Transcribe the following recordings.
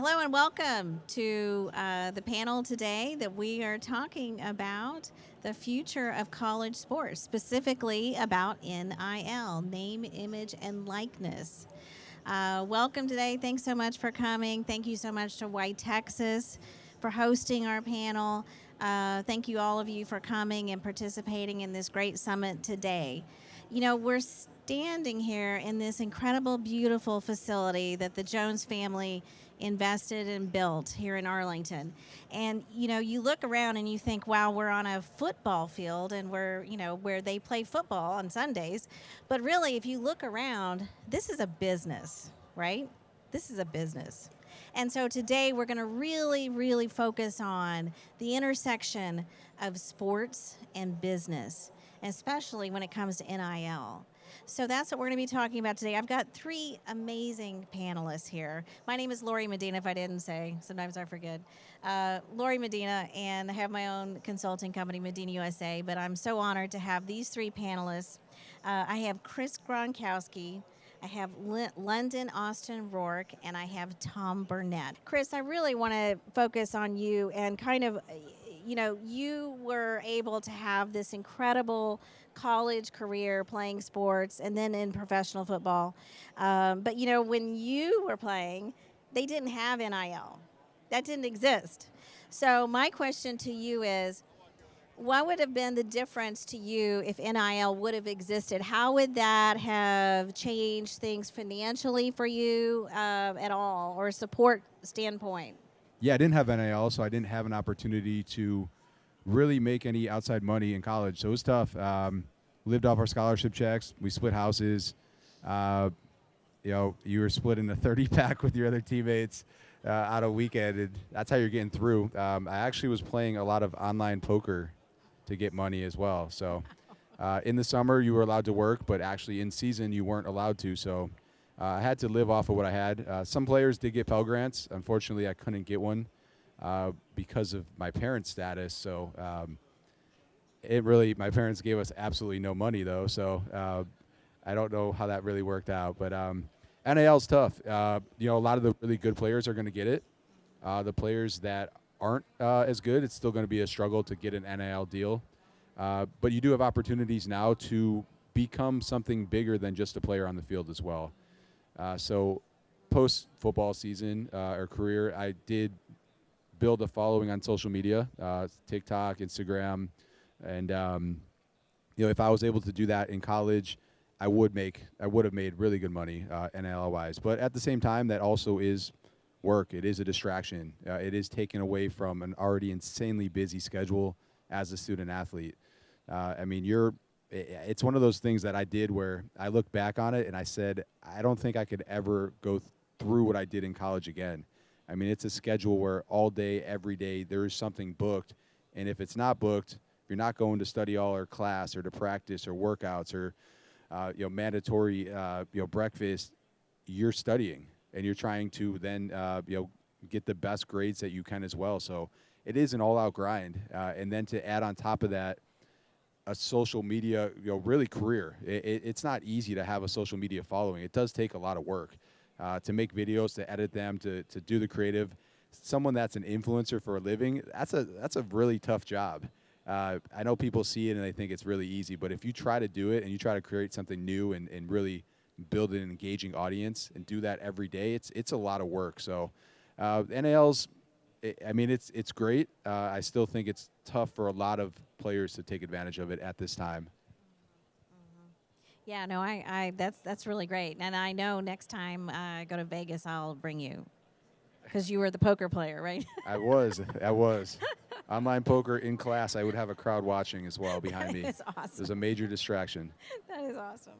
Hello and welcome to the panel today that we are talking about the future of college sports, specifically about NIL, name, image, and likeness. Welcome today. Thanks so much for coming. Thank you so much to YTexas for hosting our panel. Thank you all of you for coming and participating in this great summit today. You know, we're standing here in this incredible, beautiful facility that the Jones family invested and built here in Arlington. And, you know, you look around and you think, wow, we're on a football field and we're, you know, where they play football on Sundays. But really, if you look around, this is a business, right? This is a business. And so today we're going to really focus on the intersection of sports and business, especially when it comes to NIL. So that's what we're going to be talking about today. I've got three amazing panelists here. My name is Lorie Medina, if I didn't say. Sometimes I forget. Lorie Medina, and I have my own consulting company, MedinaUSA, but I'm so honored to have these three panelists. I have Chris Gronkowski, I have London Austin-Roark, and I have Tom Burnett. Chris, I really want to focus on you and kind of, you know, you were able to have this incredible college career playing sports and then in professional football. But, you know, when you were playing, they didn't have NIL. That didn't exist. So my question to you is, what would have been the difference to you if NIL would have existed? How would that have changed things financially for you at all, or a support standpoint? Yeah, I didn't have NIL, so I didn't have an opportunity to really make any outside money in college. So it was tough. Lived off our scholarship checks. We split houses. You know, you were splitting a 30-pack with your other teammates on a weekend, and that's how you're getting through. I actually was playing a lot of online poker to get money as well. So in the summer, you were allowed to work, but actually in season, you weren't allowed to. So I had to live off of what I had. Some players did get Pell Grants. Unfortunately, I couldn't get one because of my parents' status. So my parents gave us absolutely no money, though. So I don't know how that really worked out. But NIL's tough. You know, a lot of the really good players are going to get it. The players that aren't as good, it's still going to be a struggle to get an NIL deal. But you do have opportunities now to become something bigger than just a player on the field as well. So post-football season or career, I did build a following on social media, TikTok, Instagram. And, you know, if I was able to do that in college, I would have made really good money NIL-wise. But at the same time, that also is work. It is a distraction. It is taken away from an already insanely busy schedule as a student athlete. I mean, it's one of those things that I did where I look back on it and I said, I don't think I could ever go through what I did in college again. I mean, it's a schedule where all day, every day, there is something booked. And if it's not booked, if you're not going to study hall or class or to practice or workouts or you know, mandatory you know, breakfast, you're studying. And you're trying to then you know, get the best grades that you can as well. So it is an all-out grind. And then to add on top of that, a social media, you know, really career. It's not easy to have a social media following. It does take a lot of work to make videos, to edit them, to do the creative. Someone that's an influencer for a living, that's a really tough job. I know people see it and they think it's really easy, but if you try to do it and you try to create something new and really build an engaging audience and do that every day, it's a lot of work. So NIL's, I mean, it's great. I still think it's tough for a lot of players to take advantage of it at this time. Yeah, no, that's really great. And I know next time I go to Vegas, I'll bring you, because you were the poker player, right? I was. Online poker in class, I would have a crowd watching as well behind me. That's awesome. There's a major distraction. That is awesome.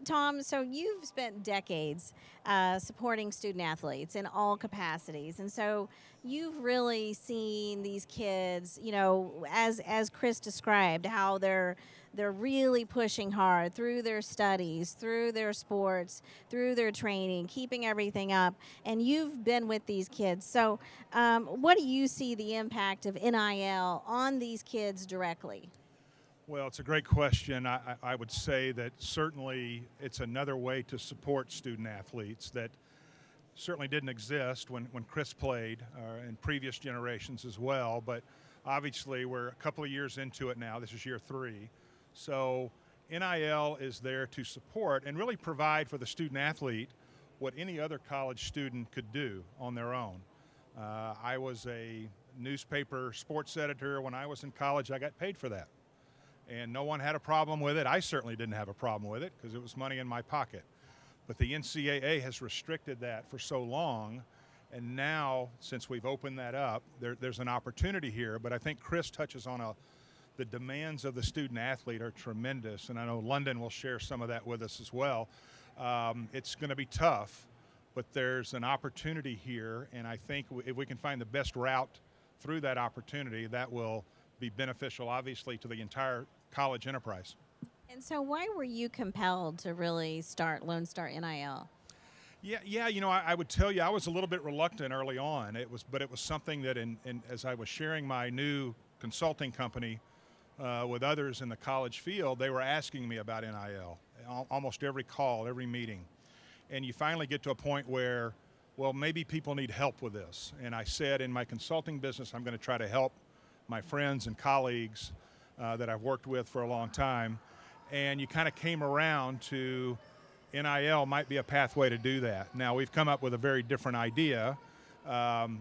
Tom, so you've spent decades supporting student athletes in all capacities, and so you've really seen these kids, you know, as Chris described, how they're really pushing hard through their studies, through their sports, through their training, keeping everything up, and you've been with these kids. So what do you see the impact of NIL on these kids directly? Well, it's a great question. I would say that certainly it's another way to support student athletes, that certainly didn't exist when Chris played in previous generations as well. But obviously, we're a couple of years into it now. This is year 3. So NIL is there to support and really provide for the student athlete what any other college student could do on their own. I was a newspaper sports editor when I was in college. I got paid for that. And no one had a problem with it. I certainly didn't have a problem with it because it was money in my pocket. But the NCAA has restricted that for so long. And now, since we've opened that up, there's an opportunity here. But I think Chris touches on the demands of the student athlete are tremendous. And I know London will share some of that with us as well. It's going to be tough, but there's an opportunity here. And I think if we can find the best route through that opportunity, that will be beneficial, obviously, to the entire college enterprise. And so why were you compelled to really start Lonestar NIL? Yeah. I would tell you I was a little bit reluctant early on. But it was something that, as I was sharing my new consulting company with others in the college field, they were asking me about NIL. Almost every call, every meeting. And you finally get to a point where, well, maybe people need help with this. And I said in my consulting business, I'm going to try to help my friends and colleagues that I've worked with for a long time. And you kind of came around to NIL might be a pathway to do that. Now, we've come up with a very different idea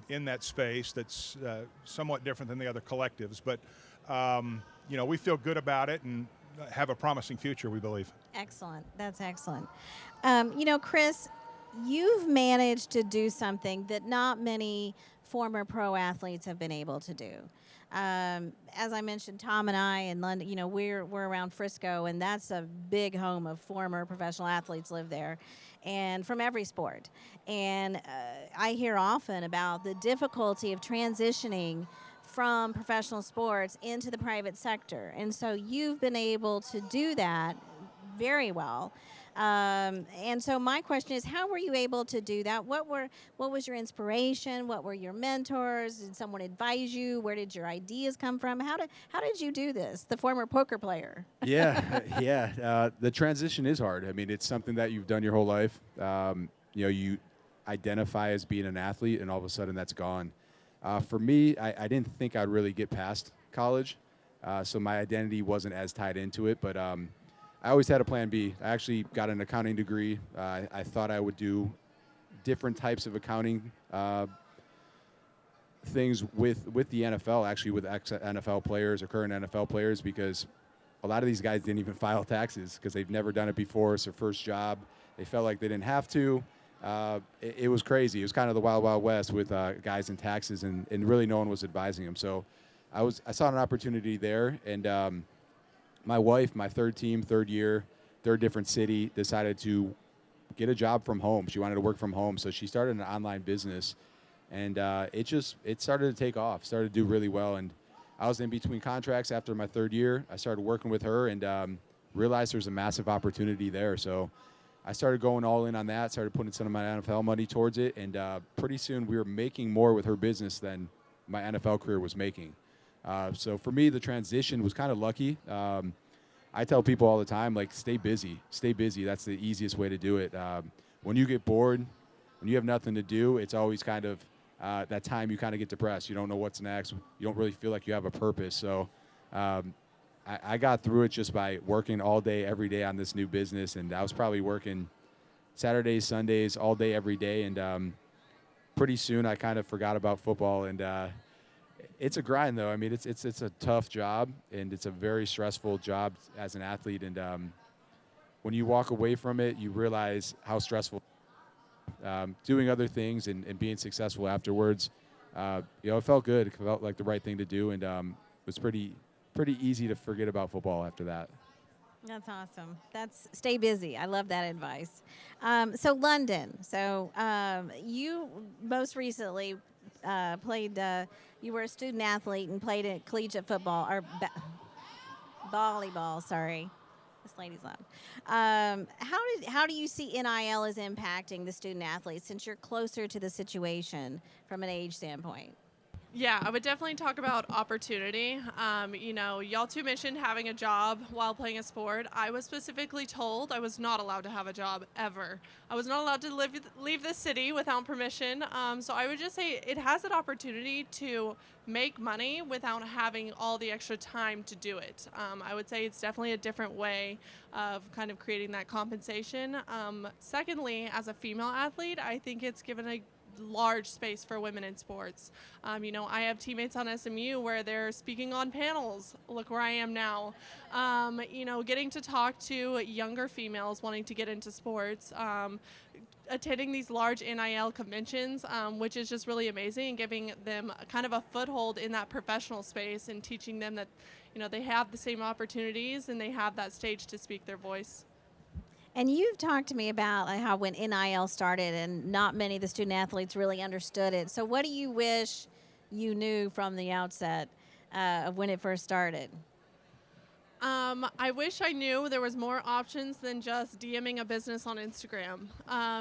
in that space that's somewhat different than the other collectives. But, we feel good about it and have a promising future, we believe. Excellent. That's excellent. Chris, you've managed to do something that not many former pro athletes have been able to do. As I mentioned, Tom and I in London, we're around Frisco, and that's a big home of former professional athletes live there, and from every sport. And I hear often about the difficulty of transitioning from professional sports into the private sector. And so you've been able to do that very well. And so my question is, how were you able to do that? What was your inspiration? What were your mentors? Did someone advise you? Where did your ideas come from? How did you do this? The former poker player. Yeah. The transition is hard. I mean, it's something that you've done your whole life. You identify as being an athlete, and all of a sudden that's gone. For me, I didn't think I'd really get past college, so my identity wasn't as tied into it, but I always had a plan B. I actually got an accounting degree. I thought I would do different types of accounting things with the NFL, actually with ex-NFL players or current NFL players, because a lot of these guys didn't even file taxes because they've never done it before. It's their first job. They felt like they didn't have to. It was crazy. It was kind of the wild, wild west with guys in taxes, and really no one was advising them. So I saw an opportunity there, and my wife, my third year, third different city, decided to get a job from home. She wanted to work from home, so she started an online business, and it started to take off, started to do really well. And I was in between contracts after my third year. I started working with her and realized there's a massive opportunity there. So I started going all in on that, started putting some of my NFL money towards it, and pretty soon we were making more with her business than my NFL career was making. So for me, the transition was kind of lucky. I tell people all the time, like, stay busy. Stay busy. That's the easiest way to do it. When you get bored, when you have nothing to do, it's always kind of that time you kind of get depressed. You don't know what's next. You don't really feel like you have a purpose. So I got through it just by working all day, every day on this new business. And I was probably working Saturdays, Sundays, all day, every day. And pretty soon I kind of forgot about football. And it's a grind, though. I mean, it's a tough job, and it's a very stressful job as an athlete. And when you walk away from it, you realize how stressful doing other things and being successful afterwards. It felt good. It felt like the right thing to do, and it was pretty easy to forget about football after that. That's awesome. Stay busy. I love that advice. So London. So you most recently played. You were a student athlete and played at collegiate football or volleyball. Sorry, this lady's loud. How do you see NIL as impacting the student athletes since you're closer to the situation from an age standpoint? Yeah, I would definitely talk about opportunity. Y'all two mentioned having a job while playing a sport. I was specifically told I was not allowed to have a job ever. I was not allowed to leave the city without permission. So I would just say it has an opportunity to make money without having all the extra time to do it. I would say it's definitely a different way of kind of creating that compensation. Secondly, as a female athlete, I think it's given a large space for women in sports. I have teammates on SMU where they're speaking on panels. Look where I am now. Getting to talk to younger females wanting to get into sports, attending these large NIL conventions, which is just really amazing, and giving them kind of a foothold in that professional space and teaching them that, they have the same opportunities and they have that stage to speak their voice. And you've talked to me about how when NIL started and not many of the student athletes really understood it. So what do you wish you knew from the outset of when it first started? I wish I knew there was more options than just DMing a business on Instagram.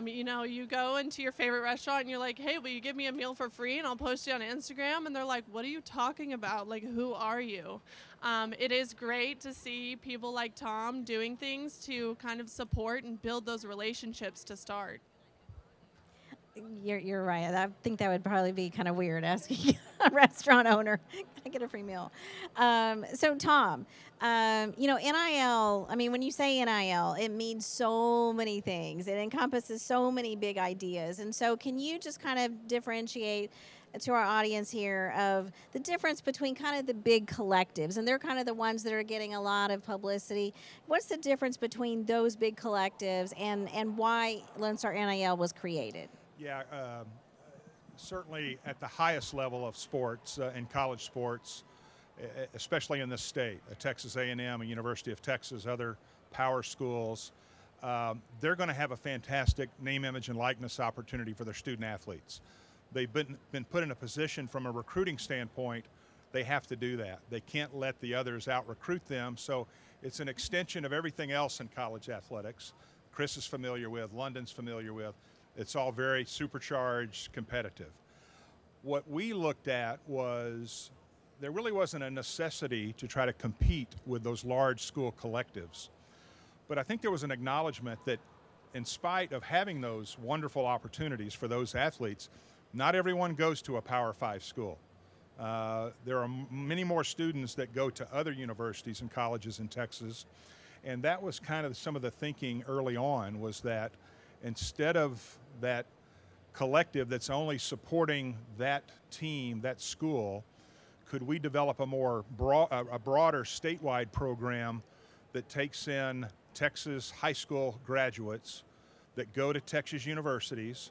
You go into your favorite restaurant and you're like, hey, will you give me a meal for free and I'll post it on Instagram? And they're like, what are you talking about? Like, who are you? It is great to see people like Tom doing things to kind of support and build those relationships to start. You're right. I think that would probably be kind of weird asking a restaurant owner, can I get a free meal? So, Tom, NIL, I mean, when you say NIL, it means so many things. It encompasses so many big ideas. And so can you just kind of differentiate to our audience here of the difference between kind of the big collectives, and they're kind of the ones that are getting a lot of publicity. What's the difference between those big collectives and why Lonestar NIL was created? Yeah, certainly at the highest level of sports, in college sports, especially in this state, Texas A&M, a University of Texas, other power schools, they're going to have a fantastic name, image, and likeness opportunity for their student athletes. They've been put in a position from a recruiting standpoint, they have to do that. They can't let the others out-recruit them, so it's an extension of everything else in college athletics. Chris is familiar with, London's familiar with. It's all very supercharged, competitive. What we looked at was there really wasn't a necessity to try to compete with those large school collectives. But I think there was an acknowledgement that in spite of having those wonderful opportunities for those athletes, not everyone goes to a Power 5 school. There are many more students that go to other universities and colleges in Texas. And that was kind of some of the thinking early on, was that instead of that collective that's only supporting that team, that school, could we develop a broader statewide program that takes in Texas high school graduates that go to Texas universities,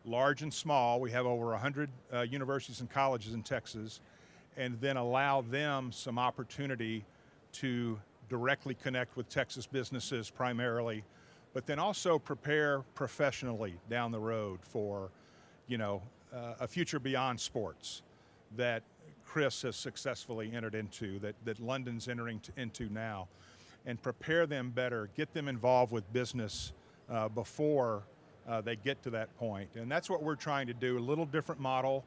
large and small. We have over 100 universities and colleges in Texas, and then allow them some opportunity to directly connect with Texas businesses primarily, but then also prepare professionally down the road for, a future beyond sports that Chris has successfully entered into, that London's entering into now, and prepare them better, get them involved with business before they get to that point. And that's what we're trying to do, a little different model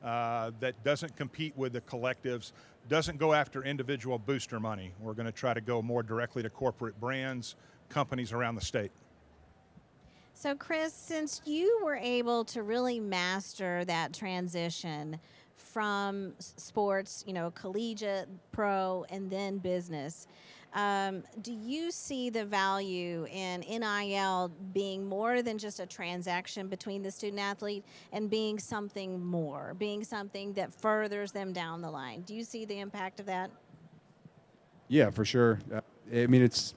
that doesn't compete with the collectives, doesn't go after individual booster money. We're going to try to go more directly to corporate brands, companies around the state. So, Chris, since you were able to really master that transition from sports, collegiate, pro, and then business, do you see the value in NIL being more than just a transaction between the student athlete and being something more, being something that furthers them down the line? Do you see the impact of that? Yeah, for sure. I mean, it's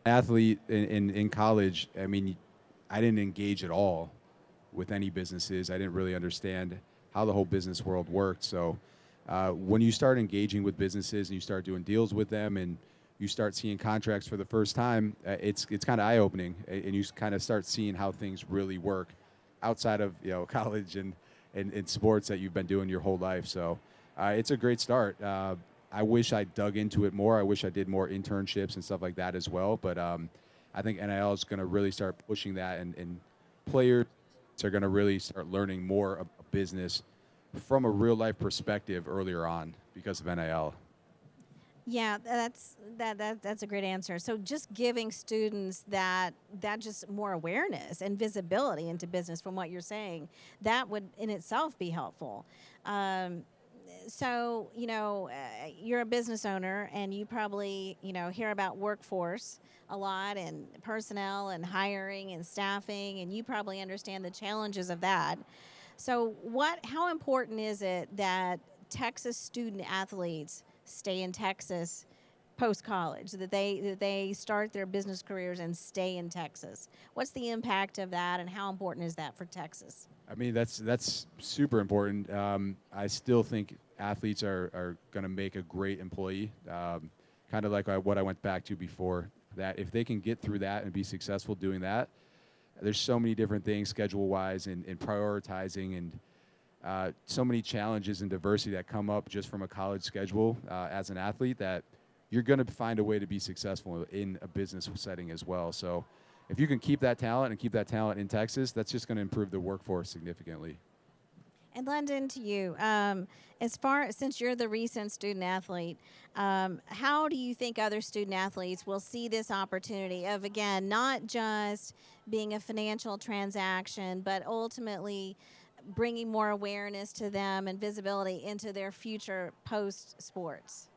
athlete in college. I mean, I didn't engage at all with any businesses. I didn't really understand how the whole business world worked. So when you start engaging with businesses and you start doing deals with them and you start seeing contracts for the first time, it's kind of eye-opening, and you kind of start seeing how things really work outside of college and sports that you've been doing your whole life. So it's a great start. I wish I dug into it more. I wish I did more internships and stuff like that as well. But I think NIL is going to really start pushing that, and players are going to really start learning more about business from a real life perspective earlier on because of NIL. Yeah, that's a great answer. So just giving students that just more awareness and visibility into business from what you're saying, that would in itself be helpful. So, you're a business owner and you probably, hear about workforce a lot and personnel and hiring and staffing, and you probably understand the challenges of that. So how important is it that Texas student athletes stay in Texas post-college, that they start their business careers and stay in Texas? What's the impact of that, and how important is that for Texas? I mean, that's super important. I still think athletes are going to make a great employee, kind of like what I went back to before, that if they can get through that and be successful doing that, there's so many different things schedule-wise and prioritizing and so many challenges and diversity that come up just from a college schedule as an athlete, that you're going to find a way to be successful in a business setting as well. So if you can keep that talent and keep that talent in Texas, that's just going to improve the workforce significantly. And London, to you, since you're the recent student athlete, how do you think other student athletes will see this opportunity of, again, not just being a financial transaction, but ultimately bringing more awareness to them and visibility into their future post-sports?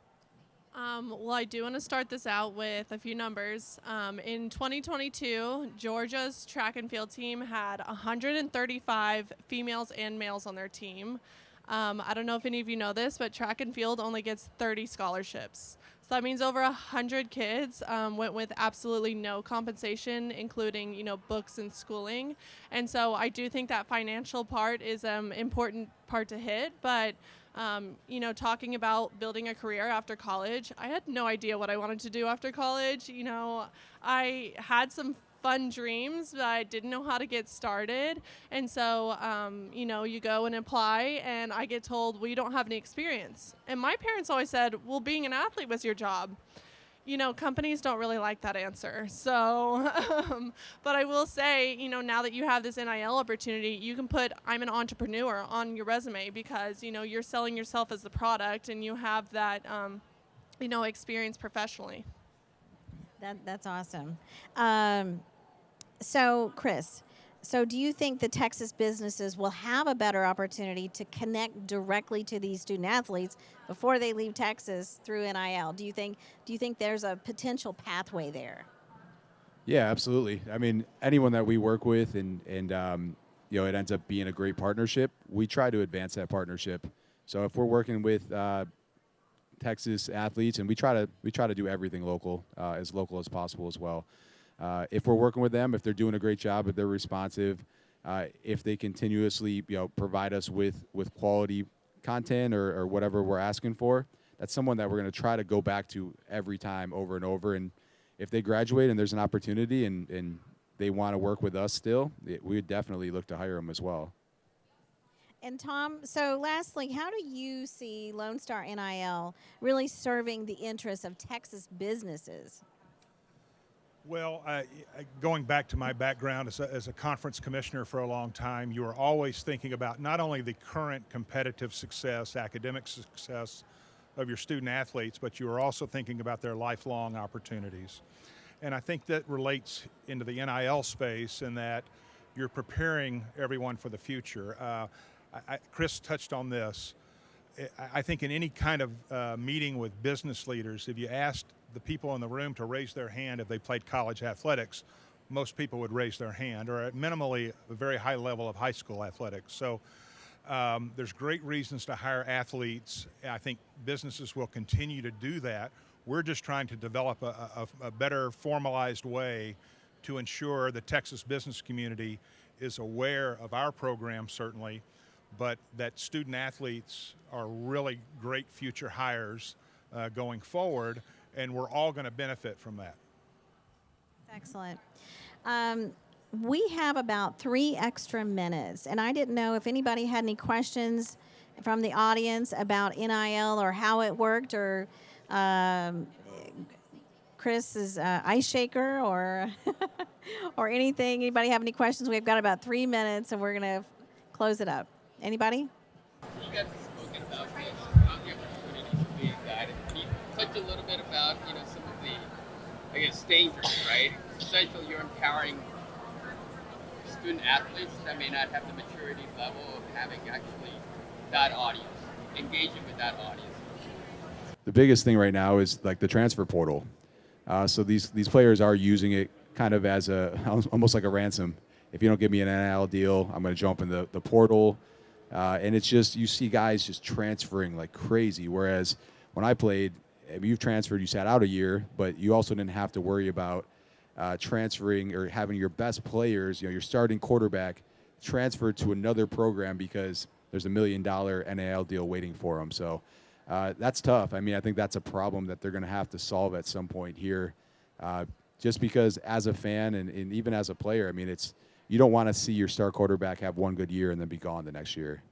Well, I do want to start this out with a few numbers. In 2022, Georgia's track and field team had 135 females and males on their team. I don't know if any of you know this, but track and field only gets 30 scholarships. So that means over 100 kids went with absolutely no compensation, including, books and schooling. And so I do think that financial part is an important part to hit, but talking about building a career after college, I had no idea what I wanted to do after college. I had some fun dreams, but I didn't know how to get started. And so, you go and apply, and I get told, well, you don't have any experience. And my parents always said, well, being an athlete was your job. Companies don't really like that answer. So, but I will say, now that you have this NIL opportunity, you can put I'm an entrepreneur on your resume because, you're selling yourself as the product and you have that, experience professionally. That's awesome. So, Chris, do you think the Texas businesses will have a better opportunity to connect directly to these student athletes before they leave Texas through NIL? Do you think there's a potential pathway there? Yeah, absolutely. I mean, anyone that we work with and it ends up being a great partnership, we try to advance that partnership. So if we're working with Texas athletes, and we try to do everything local as possible as well. If we're working with them, if they're doing a great job, if they're responsive, if they continuously provide us with quality content or whatever we're asking for, that's someone that we're going to try to go back to every time over and over. And if they graduate and there's an opportunity and they want to work with us still, we would definitely look to hire them as well. And Tom, so lastly, how do you see Lonestar NIL really serving the interests of Texas businesses? Well, going back to my background as a conference commissioner for a long time, you are always thinking about not only the current competitive success, academic success of your student athletes, but you are also thinking about their lifelong opportunities. And I think that relates into the NIL space in that you're preparing everyone for the future. Chris touched on this. I think in any kind of meeting with business leaders, if you asked the people in the room to raise their hand if they played college athletics, most people would raise their hand, or at minimally a very high level of high school athletics. So there's great reasons to hire athletes. I think businesses will continue to do that. We're just trying to develop a better formalized way to ensure the Texas business community is aware of our program, certainly, but that student athletes are really great future hires going forward, and we're all going to benefit from that. Excellent. We have about 3 extra minutes, and I didn't know if anybody had any questions from the audience about NIL or how it worked, or Chris's ice shaker, or or anything. Anybody have any questions? We've got about 3 minutes, and we're going to close it up. Anybody? guys have spoken about this, the opportunities being that. Can you touch a little bit about, some of the, I guess, dangers, right? Essentially, you're empowering student athletes that may not have the maturity level of having actually that audience, engaging with that audience. The biggest thing right now is like the transfer portal. So these players are using it kind of as almost like a ransom. If you don't give me an NIL deal, I'm going to jump in the portal. And it's just, you see guys just transferring like crazy. Whereas when I played, you've transferred, you sat out a year, but you also didn't have to worry about transferring or having your best players, your starting quarterback, transferred to another program because there's $1 million NIL deal waiting for them. So that's tough. I mean, I think that's a problem that they're going to have to solve at some point here. Just because as a fan and even as a player, I mean, you don't want to see your star quarterback have one good year and then be gone the next year.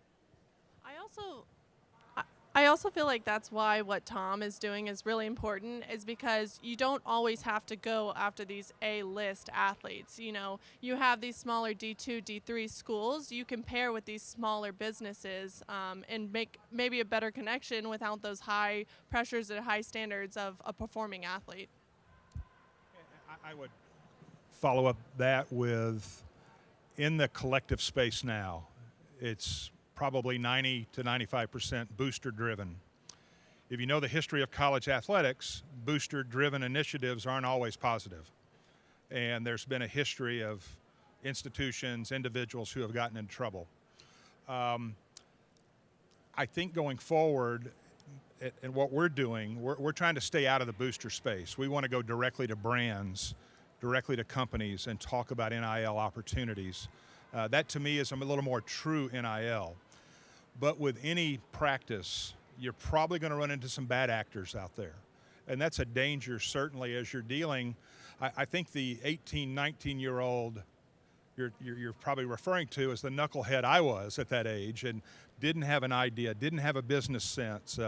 I also feel like that's why what Tom is doing is really important, is because you don't always have to go after these A-list athletes. You have these smaller D2, D3 schools. You can pair with these smaller businesses and make maybe a better connection without those high pressures and high standards of a performing athlete. I would follow up that with, in the collective space now, it's probably 90 to 95% booster driven. If you know the history of college athletics, booster driven initiatives aren't always positive. And there's been a history of institutions, individuals who have gotten in trouble. I think going forward, and what we're doing, we're trying to stay out of the booster space. We want to go directly to brands, directly to companies, and talk about NIL opportunities. That to me is a little more true NIL. But with any practice, you're probably going to run into some bad actors out there. And that's a danger, certainly, as you're dealing. I think the 18, 19-year-old you're probably referring to as the knucklehead I was at that age, and didn't have an idea, didn't have a business sense,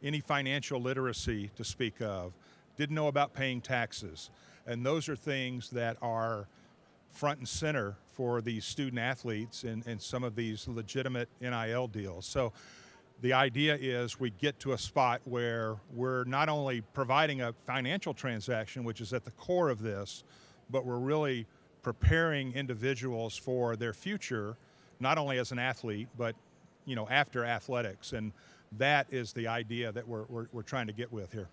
any financial literacy to speak of, didn't know about paying taxes. And those are things that are front and center for these student athletes and some of these legitimate NIL deals. So the idea is we get to a spot where we're not only providing a financial transaction, which is at the core of this, but we're really preparing individuals for their future, not only as an athlete, but after athletics. And that is the idea that we're trying to get with here.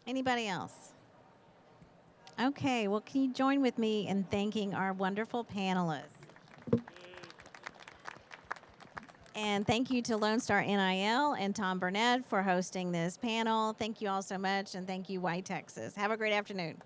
Anybody else? Okay, well, can you join with me in thanking our wonderful panelists? And thank you to Lonestar NIL and Tom Burnett for hosting this panel. Thank you all so much, and thank you, YTexas. Have a great afternoon.